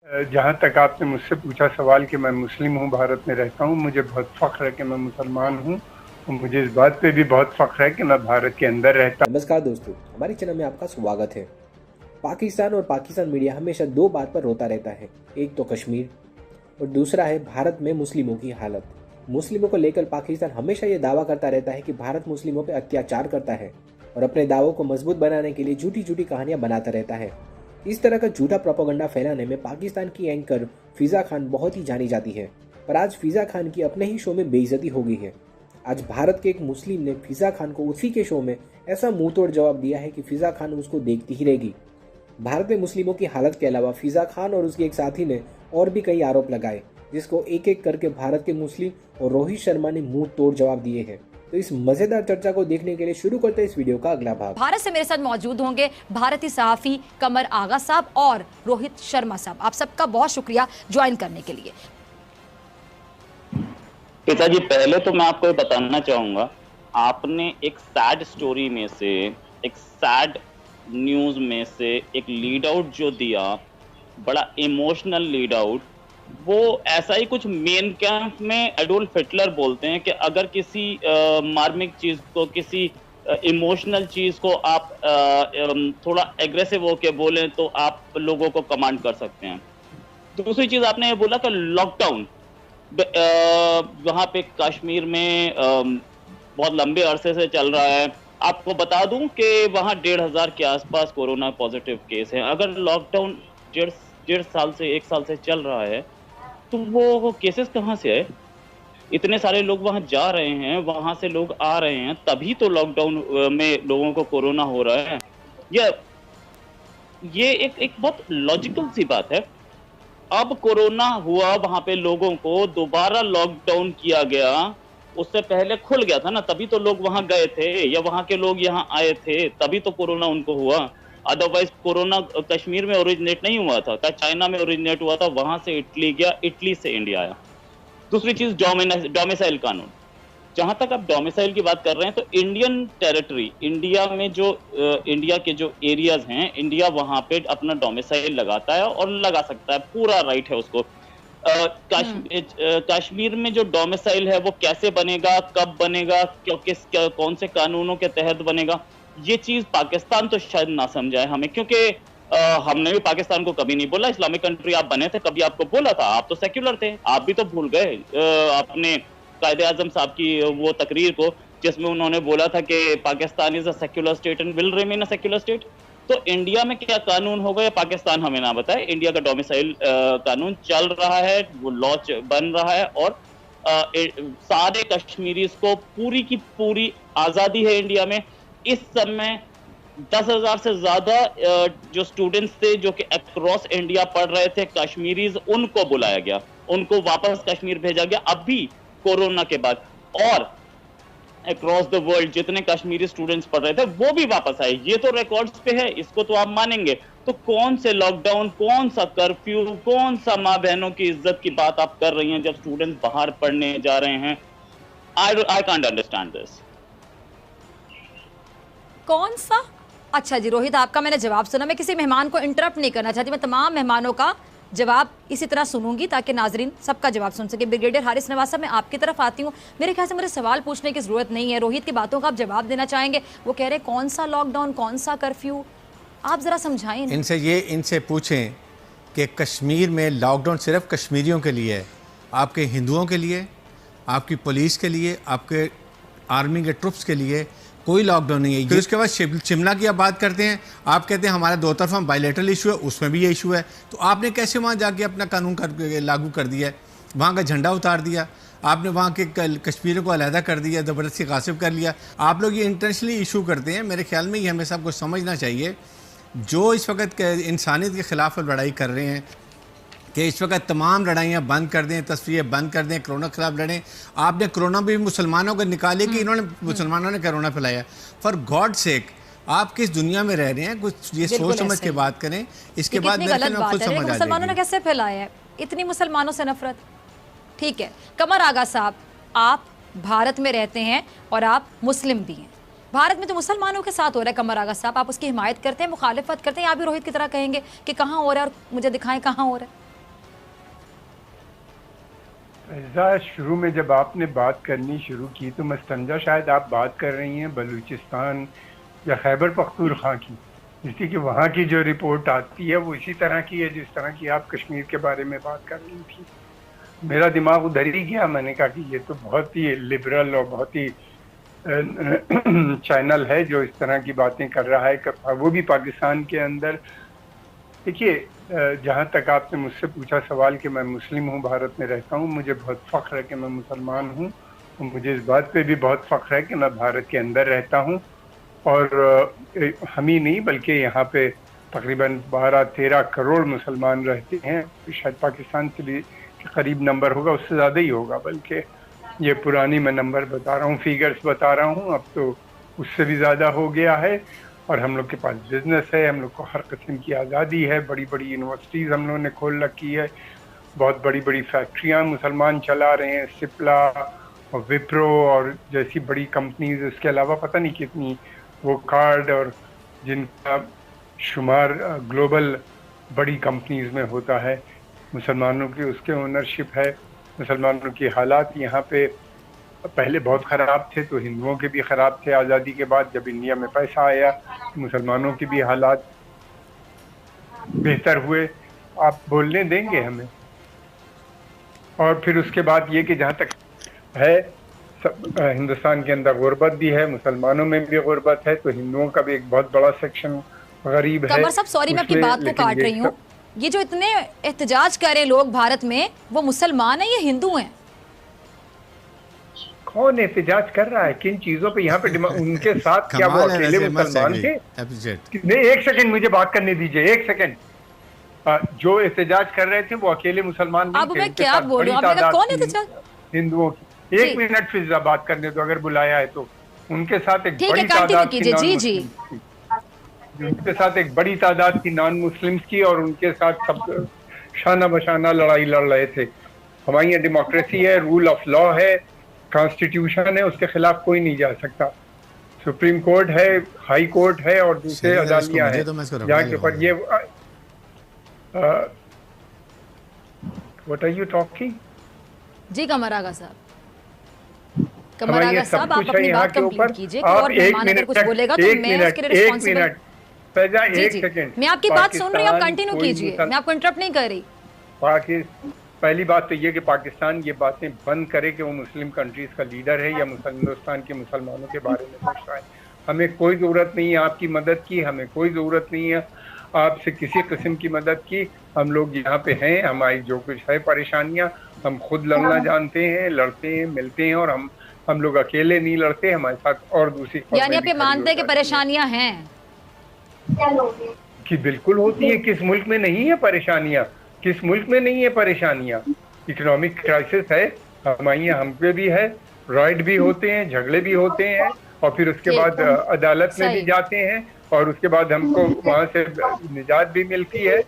जहाँ तक आपने मुझसे पूछा सवाल कि मैं मुस्लिम हूँ, भारत में रहता हूँ, मुझे बहुत फ़ख्र है कि मैं मुसलमान हूँ और मुझे इस बात पे भी बहुत फ़ख्र है कि मैं भारत के अंदर रहता नमस्कार दोस्तों, हमारे चैनल में आपका स्वागत है। पाकिस्तान और पाकिस्तान मीडिया हमेशा दो बात पर रोता रहता है। एक तो कश्मीर और दूसरा है भारत में मुस्लिमों की हालत। मुस्लिमों को लेकर पाकिस्तान हमेशा ये दावा करता रहता है कि भारत मुस्लिमों पर अत्याचार करता है और अपने दावों को मजबूत बनाने के लिए झूठी झूठी कहानियां बनाता रहता है। इस तरह का झूठा प्रोपेगेंडा फैलाने में पाकिस्तान की एंकर फिजा खान बहुत ही जानी जाती है। पर आज फिजा खान की अपने ही शो में बेइज्जती हो गई है। आज भारत के एक मुस्लिम ने फिजा खान को उसी के शो में ऐसा मुंह तोड़ जवाब दिया है कि फिजा खान उसको देखती ही रहेगी। भारत में मुस्लिमों की हालत के अलावा फिजा खान और उसके एक साथी ने और भी कई आरोप लगाए, जिसको एक एक करके भारत के मुस्लिम और रोहित शर्मा ने मुंह तोड़ जवाब दिए हैं। तो इस मजेदार चर्चा को देखने के लिए शुरू करते हैं इस वीडियो का अगला भाग। भारत से मेरे साथ मौजूद होंगे भारतीय सहाफी कमर आगा साहब और रोहित शर्मा साहब। आप सबका बहुत शुक्रिया ज्वाइन करने के लिए। पिताजी, पहले तो मैं आपको बताना चाहूंगा, आपने एक सैड स्टोरी में से, एक सैड न्यूज में से एक लीड आउट जो दिया, बड़ा इमोशनल लीड आउट, वो ऐसा ही कुछ मेन कैंप में एडोल्फ हिटलर बोलते हैं कि अगर किसी मार्मिक चीज को, किसी इमोशनल चीज को आप थोड़ा एग्रेसिव होके बोलें तो आप लोगों को कमांड कर सकते हैं। दूसरी चीज आपने ये बोला कि लॉकडाउन वहां पे कश्मीर में बहुत लंबे अरसे से चल रहा है। आपको बता दूं कि वहां 1,500 के आसपास कोरोना पॉजिटिव केस हैं। अगर लॉकडाउन डेढ़ साल से 1 साल से चल रहा है तो वो केसेस कहाँ से आए? इतने सारे लोग वहां जा रहे हैं, वहां से लोग आ रहे हैं, तभी तो लॉकडाउन में लोगों को कोरोना हो रहा है। ये एक बहुत लॉजिकल सी बात है। अब कोरोना हुआ, वहां पे लोगों को दोबारा लॉकडाउन किया गया। उससे पहले खुल गया था ना, तभी तो लोग वहां गए थे, या वहां के लोग यहाँ आए थे, तभी तो कोरोना उनको हुआ। अदरवाइज कोरोना कश्मीर में ओरिजिनेट नहीं हुआ था, चाइना में ओरिजिनेट हुआ था, वहां से इटली गया, इटली से इंडिया आया। दूसरी चीज, डोमिसाइल कानून। जहां तक आप डोमिसाइल की बात कर रहे हैं, तो इंडियन टेरिटरी, इंडिया में जो इंडिया के जो एरियाज हैं, इंडिया वहां पे अपना डोमिसाइल लगाता है और लगा सकता है, पूरा राइट है उसको। कश्मीर में जो डोमिसाइल है वो कैसे बनेगा, कब बनेगा, कौन से कानूनों के तहत बनेगा, ये चीज पाकिस्तान तो शायद ना समझाए हमें, क्योंकि हमने भी पाकिस्तान को कभी नहीं बोला इस्लामिक कंट्री आप बने थे, कभी आपको बोला था? आप तो सेक्युलर थे, आप भी तो भूल गए अपने कायदे आजम साहब की वो तकरीर को, जिसमें उन्होंने बोला था कि Pakistan is a secular state and will remain a secular state. तो इंडिया में क्या कानून होगा, पाकिस्तान हमें ना बताए। इंडिया का डोमिसाइल कानून चल रहा है, वो लॉ बन रहा है, और सारे कश्मीरीज को पूरी की पूरी आजादी है इंडिया में। इस समय 10,000 से ज्यादा जो स्टूडेंट्स थे जो कि अक्रॉस इंडिया पढ़ रहे थे, कश्मीरीज, उनको बुलाया गया, उनको वापस कश्मीर भेजा गया अभी कोरोना के बाद। और अक्रॉस द वर्ल्ड जितने कश्मीरी स्टूडेंट्स पढ़ रहे थे वो भी वापस आए। ये तो रिकॉर्ड्स पे है, इसको तो आप मानेंगे। तो कौन से लॉकडाउन, कौन सा कर्फ्यू, कौन सा माँ बहनों की इज्जत की बात आप कर रही हैं जब स्टूडेंट्स बाहर पढ़ने जा रहे हैं? I can't understand this. कौन सा? अच्छा जी रोहित, आपका मैंने जवाब सुना। मैं किसी मेहमान को इंटरप्ट नहीं करना चाहती, मैं तमाम मेहमानों का जवाब इसी तरह सुनूंगी ताकि नाजरीन सबका जवाब सुन सके। ब्रिगेडियर हारिस नवाज साहब, मैं आपकी तरफ आती हूँ। मेरे ख्याल से मुझे सवाल पूछने की जरूरत नहीं है, रोहित की बातों का आप जवाब देना चाहेंगे। वो कह रहे हैं कौन सा लॉकडाउन, कौन सा कर्फ्यू, आप जरा समझाएं। इनसे पूछें कि कश्मीर में लॉकडाउन सिर्फ कश्मीरियों के लिए है, आपके हिंदुओं के लिए, आपकी पुलिस के लिए, आपके आर्मी के ट्रुप्स के लिए कोई लॉकडाउन नहीं है। फिर उसके बाद शिमला की आप बात करते हैं, आप कहते हैं हमारा दो तरफा बायलैटरल इशू है, उसमें भी ये इशू है। तो आपने कैसे वहाँ जाके अपना कानून लागू कर दिया है, वहाँ का झंडा उतार दिया, आपने वहाँ के कश्मीरियों को अलहदा कर दिया, ज़बरदस्ती गासिब कर लिया। आप लोग ये इंटेंशनली इशू करते हैं। मेरे ख्याल में ये हमें सबको समझना चाहिए। जो इस वक्त इंसानियत के ख़िलाफ़ लड़ाई कर रहे हैं कि इस वक्त तमाम लड़ाइयाँ बंद कर दें, तस्वीरें बंद कर दें, कोरोना के खिलाफ लड़ें। आपने कोरोना भी मुसलमानों को निकाले कि इन्होंने मुसलमानों ने कोरोना फैलाया। फॉर गॉड सेक, आप किस दुनिया में रह रहे हैं? कुछ ये सोच समझ के बात करें। इसके बाद मुसलमानों ने कैसे फैलाया है इतनी मुसलमानों से नफरत? ठीक है, कमर आगा साहब, आप भारत में रहते हैं और आप मुस्लिम भी हैं। भारत में तो मुसलमानों के साथ हो रहा है कमर आगा साहब, आप उसकी हिमायत करते हैं, मुखालिफत करते हैं, आप भी रोहित की तरह कहेंगे कि कहाँ हो रहा है और मुझे दिखाएं कहाँ हो रहा है? फैज़ा, शुरू में जब आपने बात करनी शुरू की तो मैं समझा शायद आप बात कर रही हैं बलूचिस्तान या खैबर पख्तूनख्वा की, जिसकी कि वहाँ की जो रिपोर्ट आती है वो इसी तरह की है जिस तरह की आप कश्मीर के बारे में बात कर रही थी। मेरा दिमाग उधर ही गया, मैंने कहा कि ये तो बहुत ही लिबरल और बहुत ही चैनल है जो इस तरह की बातें कर रहा है, वो भी पाकिस्तान के अंदर। देखिए, जहाँ तक आपने मुझसे पूछा सवाल कि मैं मुस्लिम हूँ, भारत में रहता हूँ, मुझे बहुत फ़ख्र है कि मैं मुसलमान हूँ और मुझे इस बात पे भी बहुत फ़ख्र है कि मैं भारत के अंदर रहता हूँ। और हम ही नहीं बल्कि यहाँ पे तकरीबन 12-13 करोड़ मुसलमान रहते हैं। शायद पाकिस्तान से भी करीब नंबर होगा, उससे ज़्यादा ही होगा, बल्कि ये पुरानी मैं नंबर बता रहा हूँ, फिगर्स बता रहा हूँ, अब तो उससे भी ज़्यादा हो गया है। और हम लोग के पास बिजनेस है, हम लोग को हर किस्म की आज़ादी है, बड़ी बड़ी यूनिवर्सिटीज़ हम लोगों ने खोल रखी है, बहुत बड़ी बड़ी फैक्ट्रियाँ मुसलमान चला रहे हैं, सिप्ला और विप्रो और जैसी बड़ी कंपनीज, उसके अलावा पता नहीं कितनी वो कार्ड और जिनका शुमार ग्लोबल बड़ी कंपनीज में होता है, मुसलमानों की उसके ओनरशिप है। मुसलमानों की हालात यहाँ पे पहले बहुत ख़राब थे, तो हिंदुओं के भी ख़राब थे आज़ादी के बाद। जब इंडिया में पैसा आया मुसलमानों के भी हालात बेहतर हुए। आप बोलने देंगे हमें? और फिर उसके बाद ये कि जहाँ तक है हिंदुस्तान के अंदर गुर्बत भी है, मुसलमानों में भी गुर्बत है, तो हिंदुओं का भी एक बहुत बड़ा सेक्शन गरीब है। कमर साहब, सॉरी मैं आपकी बात को काट रही हूँ, ये जो इतने एहतजाज कर रहे लोग भारत में, वो मुसलमान है या हिंदू हैं? कौन एहतजाज कर रहा है, किन चीजों पे? यहाँ पे उनके साथ क्या वो अकेले मुसलमान थे? नहीं, एक सेकंड मुझे बात करने दीजिए, एक सेकंड। जो एहतजाज कर रहे थे वो अकेले मुसलमान नहीं थे। अब मैं क्या बोल रही हूँ, कौन एहतजाज? हिंदुओं की। एक मिनट फिजा बात करने दो, अगर बुलाया है तो। उनके साथ एक बड़ी तादाद की नॉन मुस्लिम्स की, और उनके साथ सब शाना बशाना लड़ाई लड़ रहे थे। हमारी यहाँ डेमोक्रेसी है, रूल ऑफ लॉ है, कॉन्स्टिट्यूशन है, उसके खिलाफ कोई नहीं जा सकता। सुप्रीम कोर्ट है, हाई कोर्ट है और दूसरे अदालतियां हैं जहाँ के ऊपर ये व्हाट आर यू टॉकिंग? जी कमर आगा साहब, कमर आगा साहब, आप अपनी बात कंप्लीट कीजिए। और मेहमान अगर कुछ बोलेगा तो मैं उसके लिए रिस्पांसिबल। एक सेकंड, मैं आपकी बात सुन रही हूँ, आप कंटिन्यू कीजिए, मैं आपको इंटरप्ट नहीं कर रही। पहली बात तो ये कि पाकिस्तान ये बातें बंद करे कि वो मुस्लिम कंट्रीज का लीडर है या हिंदुस्तान के मुसलमानों के बारे में सोच रहा है। हमें कोई ज़रूरत नहीं है आपकी मदद की, हमें कोई ज़रूरत नहीं है आपसे किसी किस्म की मदद की। हम लोग यहाँ पे हैं, हमारी जो कुछ है परेशानियाँ हम खुद लड़ना जानते हैं, लड़ते हैं, मिलते हैं, और हम लोग अकेले नहीं लड़ते, हमारे साथ और दूसरी। यानी आप ये मानते हैं कि परेशानियाँ हैं? कि बिल्कुल होती है, किस मुल्क में नहीं है परेशानियाँ? किस मुल्क में नहीं है परेशानियाँ? इकोनॉमिक क्राइसिस है, हमारे यहाँ हम पे भी है, राइट भी होते हैं, झगड़े भी होते हैं, और फिर उसके बाद अदालत में भी जाते हैं, और उसके बाद हमको वहाँ से निजात भी मिलती है,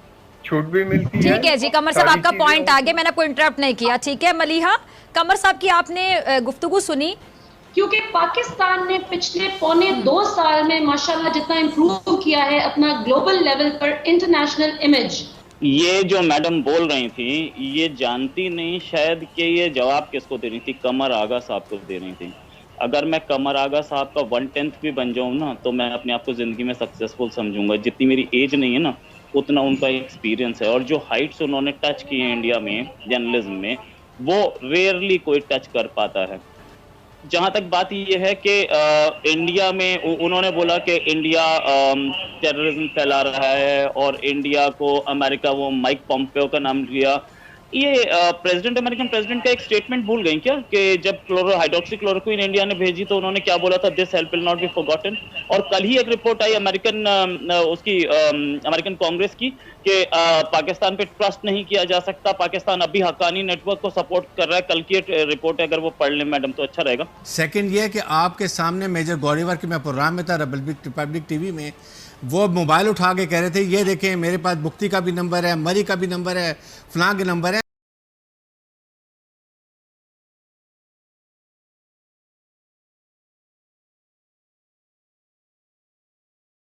छूट भी मिलती है। ठीक है जी कमर साहब, आपका पॉइंट आगे, मैंने आपको इंटरप्ट नहीं किया। ठीक है मलिहा, कमर साहब की आपने गुफ्तगू सुनी। क्योंकि पाकिस्तान ने पिछले पौने 2 साल में माशाल्लाह जितना इम्प्रूव किया है अपना ग्लोबल लेवल पर इंटरनेशनल इमेज। ये जो मैडम बोल रही थी, ये जानती नहीं शायद कि ये जवाब किसको दे रही थी, कमर आगा साहब को दे रही थी। अगर मैं कमर आगा साहब का 1/10 भी बन जाऊँ ना, तो मैं अपने आप को ज़िंदगी में सक्सेसफुल समझूंगा। जितनी मेरी एज नहीं है ना, उतना उनका एक्सपीरियंस है, और जो हाइट्स उन्होंने टच किए हैं इंडिया में जर्नलिज्म में, वो रेयरली कोई टच कर पाता है। जहाँ तक बात ये है कि इंडिया में उन्होंने बोला कि इंडिया टेररिज्म फैला रहा है, और इंडिया को अमेरिका, वो माइक पॉम्पेओ का नाम लिया। ये प्रेसिडेंट, अमेरिकन प्रेसिडेंट का एक स्टेटमेंट भूल गई क्या, कि जब हाइड्रोक्सीक्लोरोक्विन इंडिया ने भेजी तो उन्होंने क्या बोला था, this help will not be forgotten. और कल ही एक रिपोर्ट आई अमेरिकन कांग्रेस की कि पाकिस्तान पे ट्रस्ट नहीं किया जा सकता, पाकिस्तान अभी हक्कानी नेटवर्क को सपोर्ट कर रहा है। कल की रिपोर्ट है, अगर वो पढ़ लें मैडम तो अच्छा रहेगा। सेकंड ये कि आपके सामने मेजर गौरीवर की, मैं प्रोग्राम में था रिपब्लिक टीवी में, वो मोबाइल उठा के कह रहे थे ये देखें मेरे पास बुख्ती का भी नंबर है, मरी का भी नंबर है, फलां के नंबर है।